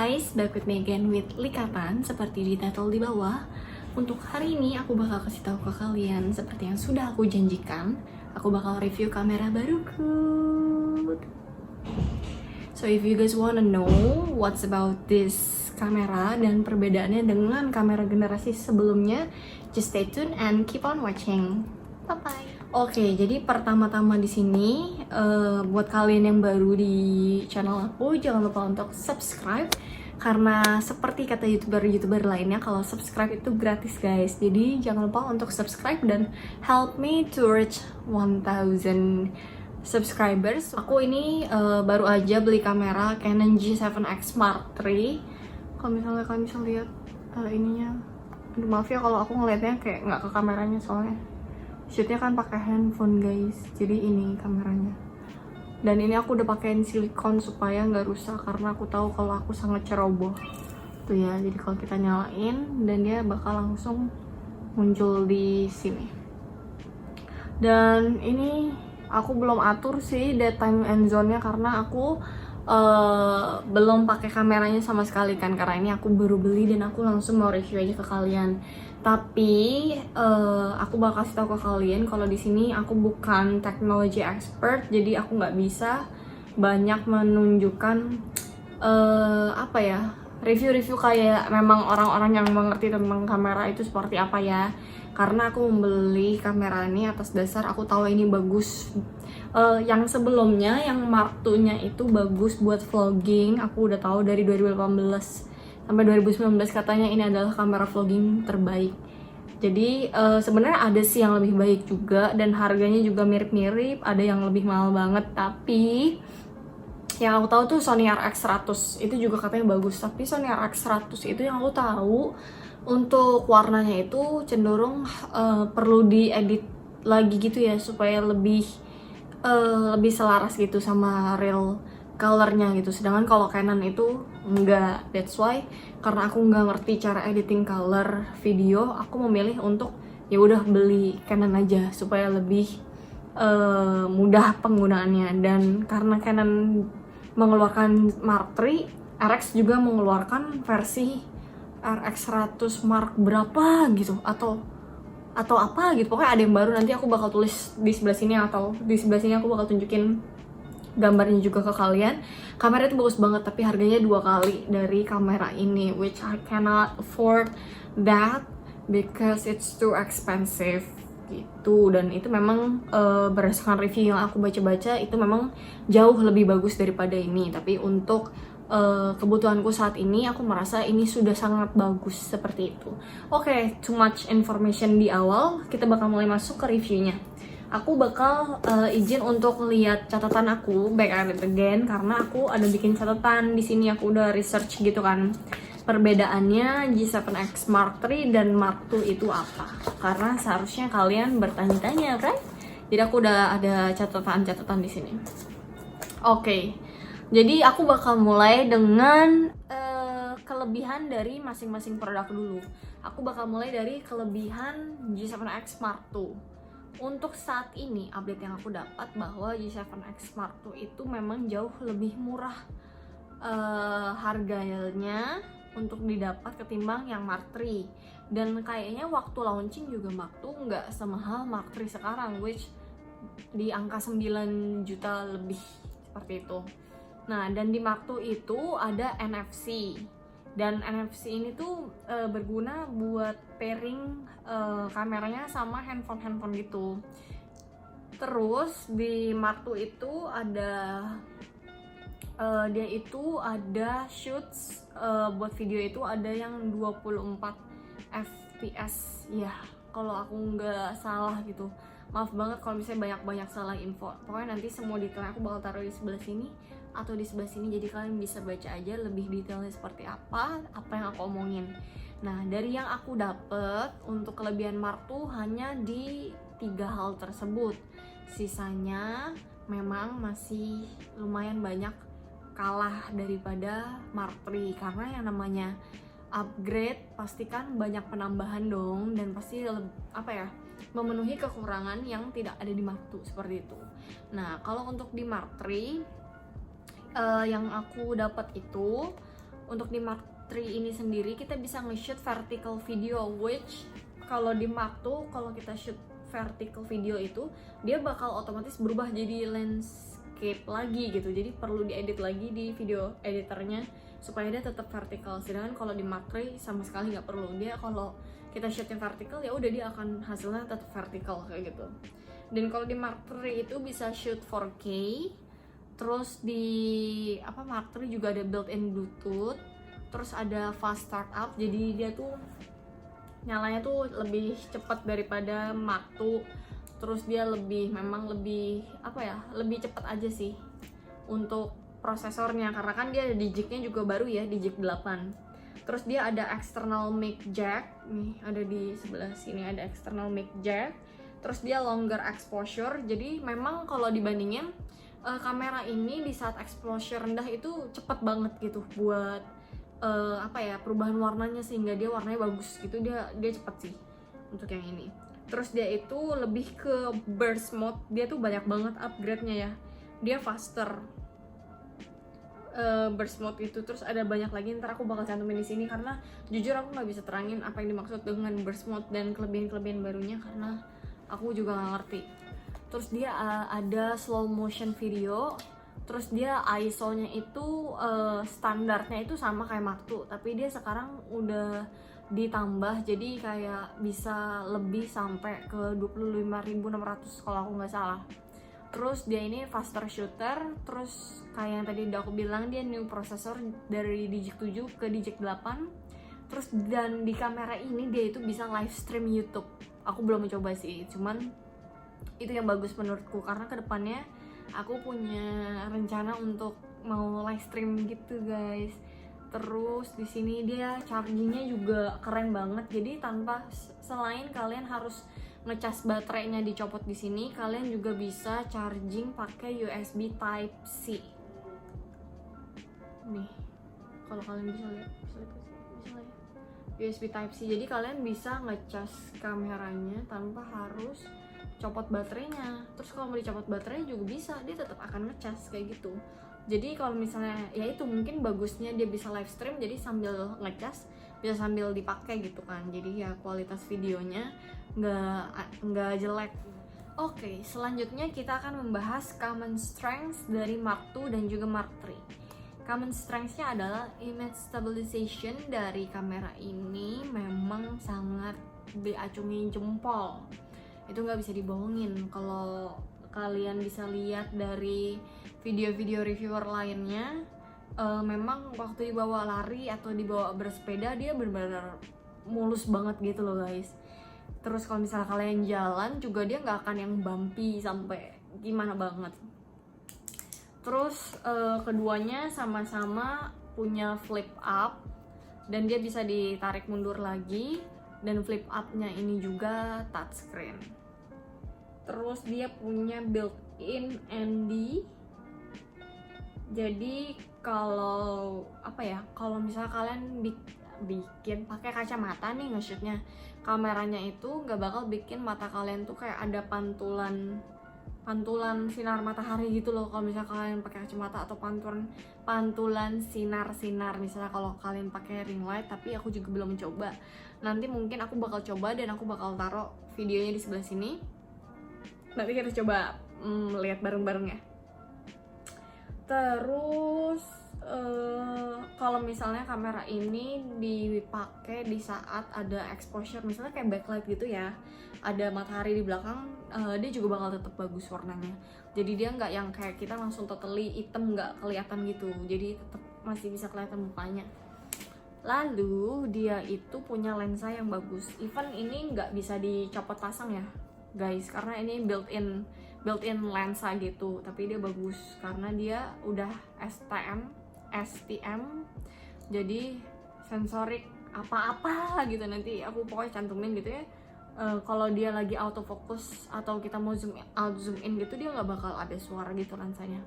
guys, back with me again with Likatan seperti di title di bawah. Untuk hari ini aku bakal kasih tahu ke kalian seperti yang sudah aku janjikan, aku bakal review kamera baruku. So if you guys wanna know what's about this kamera dan perbedaannya dengan kamera generasi sebelumnya, just stay tuned and keep on watching. Bye bye. Oke, jadi pertama-tama di sini buat kalian yang baru di channel aku, jangan lupa untuk subscribe karena seperti kata youtuber lainnya, kalau subscribe itu gratis guys. Jadi jangan lupa untuk subscribe dan help me to reach 1000 subscribers. Aku ini baru aja beli kamera Canon G7X Mark III. Kalau misalnya kalian bisa lihat ininya, aduh, maaf ya kalau aku ngelihatnya kayak nggak ke kameranya soalnya shootnya kan pakai handphone guys. Jadi ini kameranya, dan ini aku udah pakein silikon supaya nggak rusak karena aku tahu kalau aku sangat ceroboh tuh ya. Jadi kalau kita nyalain dan dia bakal langsung muncul di sini. Dan ini aku belum atur sih daytime and zone-nya karena aku belum pakai kameranya sama sekali kan, karena ini aku baru beli dan aku langsung mau review aja ke kalian. Tapi aku bakal kasih tahu ke kalian kalau di sini aku bukan technology expert, jadi aku nggak bisa banyak menunjukkan apa ya, review-review kayak memang orang-orang yang mengerti tentang kamera itu seperti apa ya. Karena aku membeli kamera ini atas dasar aku tahu ini bagus. Yang sebelumnya, yang Mark II-nya itu bagus buat vlogging. Aku udah tahu dari 2018 sampai 2019 katanya ini adalah kamera vlogging terbaik. Jadi sebenarnya ada sih yang lebih baik juga dan harganya juga mirip-mirip. Ada yang lebih mahal banget, tapi yang aku tahu tuh Sony RX100 itu juga katanya bagus. Tapi Sony RX100 itu yang aku tahu untuk warnanya itu cenderung perlu diedit lagi gitu ya, supaya lebih selaras gitu sama real colornya gitu. Sedangkan kalau Canon itu enggak. That's why karena aku nggak ngerti cara editing color video, aku memilih untuk ya udah beli Canon aja supaya lebih mudah penggunaannya. Dan karena Canon mengeluarkan Mark III, RX juga mengeluarkan versi RX100 Mark berapa gitu atau apa gitu, pokoknya ada yang baru. Nanti aku bakal tulis di sebelah sini, atau di sebelah sini aku bakal tunjukin gambarnya juga ke kalian. Kamera itu bagus banget, tapi harganya 2 kali dari kamera ini, which I cannot afford that because it's too expensive gitu. Dan itu memang berdasarkan review yang aku baca-baca itu memang jauh lebih bagus daripada ini. Tapi untuk kebutuhanku saat ini, aku merasa ini sudah sangat bagus seperti itu. Oke, too much information di awal. Kita bakal mulai masuk ke reviewnya. Aku bakal izin untuk lihat catatan aku back at it again karena aku ada bikin catatan di sini. Aku udah research gitu kan perbedaannya G7X Mark III dan Mark II itu apa, karena seharusnya kalian bertanya-tanya, right? Jadi aku udah ada catatan di sini. Oke. Jadi aku bakal mulai dengan kelebihan dari masing-masing produk dulu. Aku bakal mulai dari kelebihan G7X Mark II. Untuk saat ini update yang aku dapat bahwa G7X Mark II itu memang jauh lebih murah harganya untuk didapat ketimbang yang Mark III. Dan kayaknya waktu launching juga Mark II nggak semahal Mark III sekarang, which di angka 9 juta lebih seperti itu. Nah, dan di Mark II itu ada NFC, dan NFC ini tuh berguna buat pairing kameranya sama handphone gitu. Terus di Mark II itu ada dia itu ada shoots buat video itu ada yang 24 fps ya, kalau aku nggak salah gitu. Maaf banget kalau misalnya banyak salah info. Pokoknya nanti semua detailnya aku bakal taruh di sebelah sini atau di sebelah sini, jadi kalian bisa baca aja lebih detailnya seperti apa yang aku omongin. Nah, dari yang aku dapet untuk kelebihan Mark II hanya di 3 hal tersebut. Sisanya memang masih lumayan banyak kalah daripada Mark III, karena yang namanya upgrade pastikan banyak penambahan dong, dan pasti memenuhi kekurangan yang tidak ada di Mark II seperti itu. Nah, kalau untuk di Mark III yang aku dapat itu untuk di Mark III ini sendiri kita bisa nge-shoot vertical video, which kalau di Mark II kalau kita shoot vertical video itu dia bakal otomatis berubah jadi landscape lagi gitu, jadi perlu diedit lagi di video editornya supaya dia tetap vertical. Sedangkan kalau di Mark III sama sekali nggak perlu, dia kalau kita shootnya vertical ya udah dia akan hasilnya tetap vertical kayak gitu. Dan kalau di Mark III itu bisa shoot 4K. Terus di Mark III juga ada built-in Bluetooth, terus ada fast startup, jadi dia tuh nyalanya tuh lebih cepat daripada Mark II. Terus dia memang lebih cepat aja sih untuk prosesornya, karena kan dia Digic-nya juga baru ya, Digic 8. Terus dia ada external mic jack, nih ada di sebelah sini ada external mic jack. Terus dia longer exposure, jadi memang kalau dibandingin kamera ini di saat exposure rendah itu cepet banget gitu buat perubahan warnanya, sehingga dia warnanya bagus gitu, dia cepet sih untuk yang ini. Terus dia itu lebih ke burst mode, dia tuh banyak banget upgrade-nya ya, dia faster burst mode itu. Terus ada banyak lagi, ntar aku bakal cantumin di sini karena jujur aku nggak bisa terangin apa yang dimaksud dengan burst mode dan kelebihan barunya karena aku juga nggak ngerti. Terus dia ada slow motion video. Terus dia ISO-nya itu standarnya itu sama kayak Mark II, tapi dia sekarang udah ditambah jadi kayak bisa lebih sampai ke 25.600 kalau aku nggak salah. Terus dia ini faster shooter. Terus kayak yang tadi udah aku bilang, dia new processor dari Digic 7 ke Digic 8. Terus dan di kamera ini dia itu bisa live stream YouTube. Aku belum mencoba sih, cuman itu yang bagus menurutku karena kedepannya aku punya rencana untuk mau live stream gitu guys. Terus di sini dia chargingnya juga keren banget, jadi tanpa selain kalian harus ngecas baterainya dicopot di sini, kalian juga bisa charging pakai USB Type C. Nih, kalau kalian bisa lihat ya. USB Type C, jadi kalian bisa ngecas kameranya tanpa harus copot baterainya. Terus kalau mau dicopot baterainya juga bisa, dia tetap akan ngecas kayak gitu. Jadi kalau misalnya ya itu mungkin bagusnya dia bisa live stream, jadi sambil ngecas bisa sambil dipakai gitu kan, jadi ya kualitas videonya nggak jelek. Oke, selanjutnya kita akan membahas common strengths dari Mark II dan juga Mark III. Common strengths-nya adalah image stabilization dari kamera ini memang sangat diacungi jempol. Itu nggak bisa dibohongin. Kalau kalian bisa lihat dari video-video reviewer lainnya, memang waktu dibawa lari atau dibawa bersepeda dia benar-benar mulus banget gitu loh guys. Terus kalau misalnya kalian jalan juga dia nggak akan yang bumpy sampai gimana banget. Terus keduanya sama-sama punya flip up dan dia bisa ditarik mundur lagi, dan flip up-nya ini juga touchscreen. Terus dia punya built-in ND. Jadi kalau kalau misalnya kalian bikin pakai kacamata nih nge-shootnya, kameranya itu nggak bakal bikin mata kalian tuh kayak ada pantulan sinar matahari gitu loh kalau misalnya kalian pakai kacamata, atau pantulan sinar misalnya kalau kalian pakai ring light. Tapi aku juga belum mencoba, nanti mungkin aku bakal coba dan aku bakal taruh videonya di sebelah sini, nanti kita coba lihat bareng-bareng ya. Terus kalau misalnya kamera ini dipakai di saat ada exposure, misalnya kayak backlight gitu ya, ada matahari di belakang, dia juga bakal tetap bagus warnanya. Jadi dia nggak yang kayak kita langsung totally hitam nggak kelihatan gitu, jadi tetap masih bisa kelihatan mukanya. Lalu dia itu punya lensa yang bagus, even ini nggak bisa dicopot pasang ya guys, karena ini built-in lensa gitu, tapi dia bagus karena dia udah STM, jadi sensorik apa-apa gitu, nanti aku pokoknya cantumin gitu ya. Kalau dia lagi autofocus atau kita mau zoom out zoom in gitu, dia nggak bakal ada suara gitu lensanya.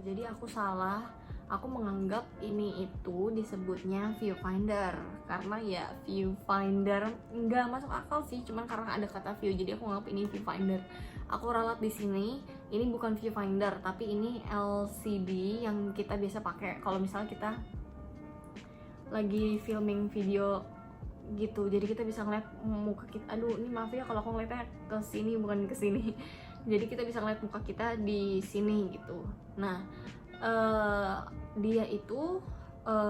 Jadi aku salah, aku menganggap ini itu disebutnya viewfinder karena ya viewfinder nggak masuk akal sih, cuman karena ada kata view jadi aku nganggap ini viewfinder. Aku ralat di sini, ini bukan viewfinder tapi ini LCD yang kita biasa pakai kalau misalnya kita lagi filming video gitu, jadi kita bisa ngeliat muka kita. Aduh, ini maaf ya kalau aku ngeliatnya ke sini bukan ke sini. Jadi kita bisa ngeliat muka kita di sini gitu. Nah, dia itu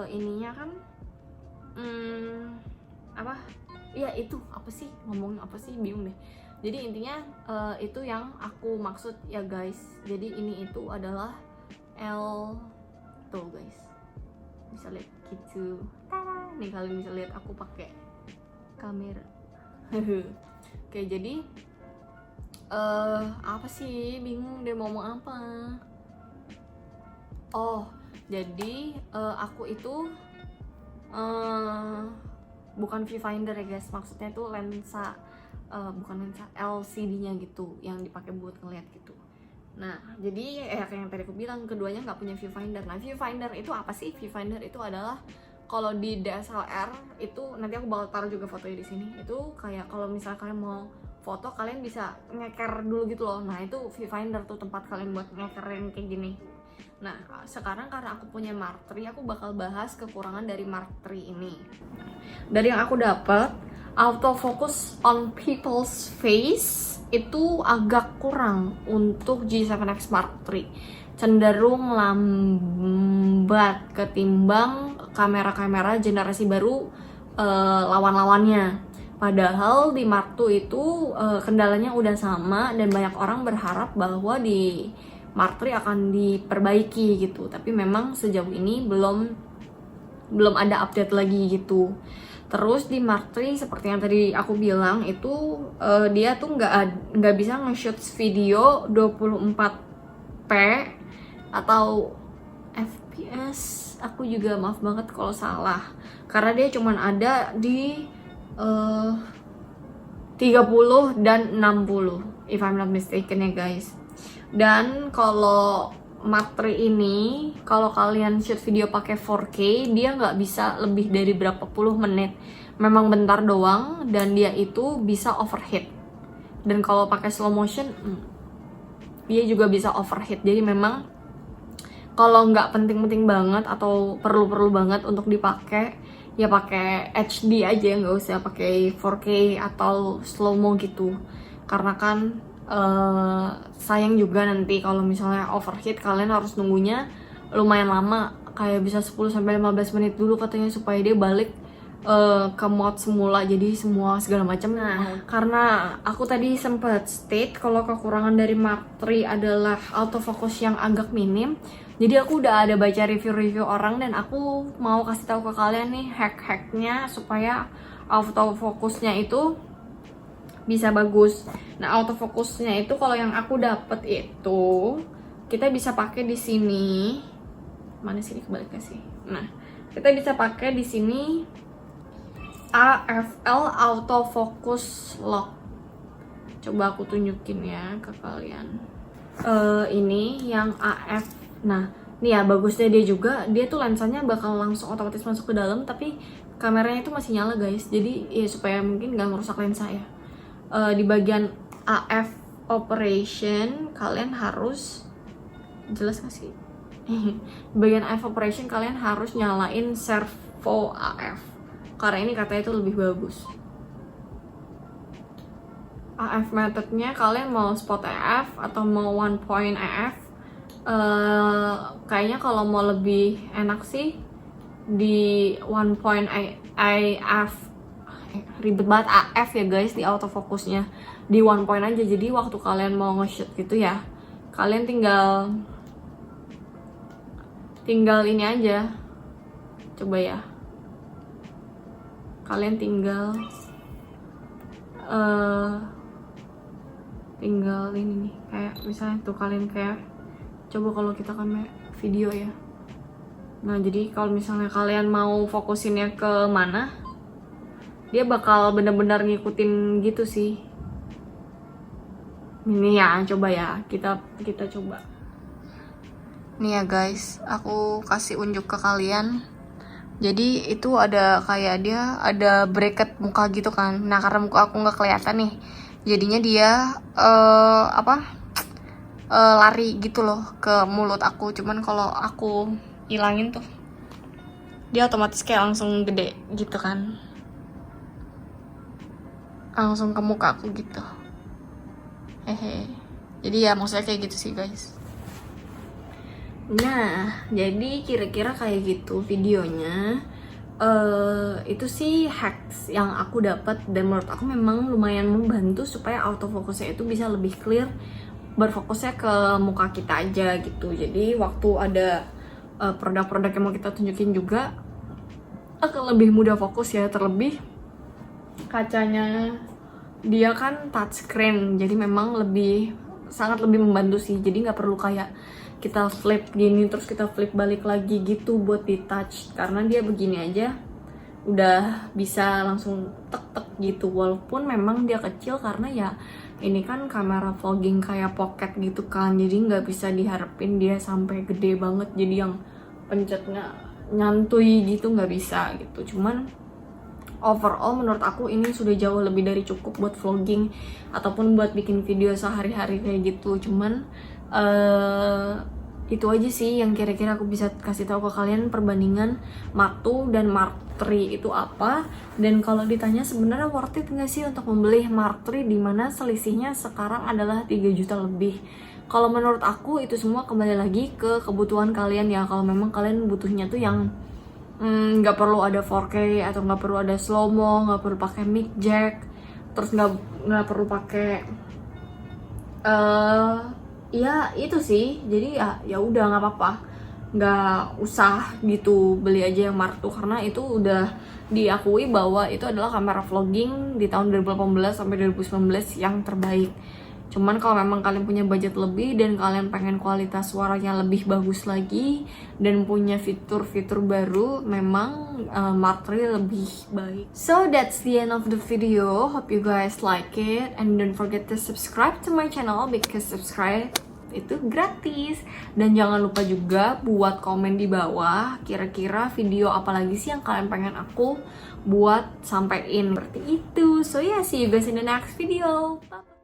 ininya kan apa? Iya itu apa sih, ngomongin apa sih, bingung deh. Jadi intinya itu yang aku maksud ya guys. Jadi ini itu adalah L tuh guys, bisa lihat gitu. Tada! Nih kalian bisa lihat aku pakai kamera. Oke, jadi apa sih, bingung deh mau ngomong apa. Oh, jadi aku itu bukan viewfinder ya guys, maksudnya itu lensa, bukan lensa, LCD-nya gitu yang dipakai buat ngeliat gitu. Nah, jadi kayak yang tadi aku bilang, keduanya nggak punya viewfinder. Nah, viewfinder itu apa sih? Viewfinder itu adalah kalau di DSLR itu, nanti aku bakal taruh juga fotonya di sini. Itu kayak kalau misalnya kalian mau foto, kalian bisa ngeker dulu gitu loh. Nah, itu viewfinder tuh, tempat kalian buat ngekerin kayak gini. Nah, sekarang karena aku punya Mark III, aku bakal bahas kekurangan dari Mark III ini. Dari yang aku dapat, autofocus on people's face itu agak kurang untuk G7X Mark III, cenderung lambat ketimbang kamera-kamera generasi baru lawan-lawannya. Padahal di Mark II itu kendalanya udah sama dan banyak orang berharap bahwa di Mark III akan diperbaiki gitu. Tapi memang sejauh ini belum ada update lagi gitu. Terus di Mark III seperti yang tadi aku bilang itu dia tuh nggak bisa nge-shoot video 24p atau fps. Aku juga maaf banget kalau salah, karena dia cuman ada di 30 dan 60 if I'm not mistaken ya guys. Dan kalau Mark III ini, kalau kalian shoot video pakai 4K, dia nggak bisa lebih dari berapa puluh menit. Memang bentar doang, dan dia itu bisa overheat. Dan kalau pakai slow motion, dia juga bisa overheat. Jadi memang kalau nggak penting-penting banget atau perlu-perlu banget untuk dipakai, ya pakai HD aja, nggak usah pakai 4K atau slow mo gitu. Karena kan sayang juga nanti kalau misalnya overheat, kalian harus nunggunya lumayan lama, kayak bisa 10-15 menit dulu katanya supaya dia balik ke mode semula, jadi semua segala macam. Nah, karena aku tadi sempat state kalau kekurangan dari Mark III adalah autofocus yang agak minim, jadi aku udah ada baca review-review orang dan aku mau kasih tahu ke kalian nih hack-hacknya supaya autofocusnya itu bisa bagus. Nah, autofocusnya itu kalau yang aku dapet itu kita bisa pakai di sini. Mana sini kebaliknya sih? Nah, kita bisa pakai di sini AFL autofocus lock. Coba aku tunjukin ya ke kalian. Ini yang AF. Nah, nih ya bagusnya dia juga, dia tuh lensanya bakal langsung otomatis masuk ke dalam, tapi kameranya itu masih nyala guys. Jadi ya supaya mungkin nggak merusak lensa ya. Di bagian AF operation kalian harus, jelas gak sih? Di bagian AF operation kalian harus nyalain servo AF, karena ini katanya itu lebih bagus. AF methodnya kalian mau spot AF atau mau one point AF, kayaknya kalau mau lebih enak sih di one point AF, ribet banget AF ya guys, di autofocusnya di one point aja. Jadi waktu kalian mau nge-shoot gitu ya, kalian tinggal ini aja, coba ya, kalian tinggal ini nih, kayak misalnya tuh kalian kayak coba kalau kita kan video ya. Nah, jadi kalau misalnya kalian mau fokusinnya ke mana, dia bakal benar-benar ngikutin gitu sih. Ini ya, coba ya, kita coba. Nih ya guys, aku kasih unjuk ke kalian. Jadi itu ada kayak dia ada bracket muka gitu kan. Nah, karena muka aku nggak kelihatan nih, jadinya dia lari gitu loh ke mulut aku. Cuman kalau aku ilangin tuh, dia otomatis kayak langsung gede gitu kan, langsung ke muka aku gitu. Hehe. Jadi ya maksudnya kayak gitu sih guys. Nah, jadi kira-kira kayak gitu videonya. Itu sih hacks yang aku dapat dan menurut aku memang lumayan membantu supaya autofocusnya itu bisa lebih clear, berfokusnya ke muka kita aja gitu. Jadi waktu ada produk-produk yang mau kita tunjukin juga akan lebih mudah fokus ya. Terlebih kacanya dia kan touchscreen, jadi memang sangat lebih membantu sih. Jadi nggak perlu kayak kita flip gini terus kita flip balik lagi gitu buat di touch, karena dia begini aja udah bisa langsung tek-tek gitu. Walaupun memang dia kecil karena ya ini kan kamera vlogging kayak pocket gitu kan, jadi nggak bisa diharapin dia sampai gede banget jadi yang pencetnya nyantui gitu, nggak bisa gitu. Cuman overall menurut aku ini sudah jauh lebih dari cukup buat vlogging ataupun buat bikin video sehari-hari kayak gitu. Cuman itu aja sih yang kira-kira aku bisa kasih tahu ke kalian perbandingan Mark II dan Mark III itu apa. Dan kalau ditanya sebenarnya worth it nggak sih untuk membeli Mark III, dimana selisihnya sekarang adalah 3 juta lebih. Kalau menurut aku itu semua kembali lagi ke kebutuhan kalian ya. Kalau memang kalian butuhnya tuh yang nggak perlu ada 4K atau nggak perlu ada slow mo, nggak perlu pakai mic jack, terus nggak perlu pakai ya itu sih. Jadi ya udah nggak apa-apa, nggak usah gitu, beli aja yang Mark II karena itu udah diakui bahwa itu adalah kamera vlogging di tahun 2018 sampai 2019 yang terbaik. Cuman kalau memang kalian punya budget lebih dan kalian pengen kualitas suaranya lebih bagus lagi dan punya fitur-fitur baru, memang Mark III lebih baik. So that's the end of the video. Hope you guys like it and don't forget to subscribe to my channel because subscribe itu gratis. Dan jangan lupa juga buat komen di bawah kira-kira video apa lagi sih yang kalian pengen aku buat sampein seperti itu. So yeah, see you guys in the next video. Bye.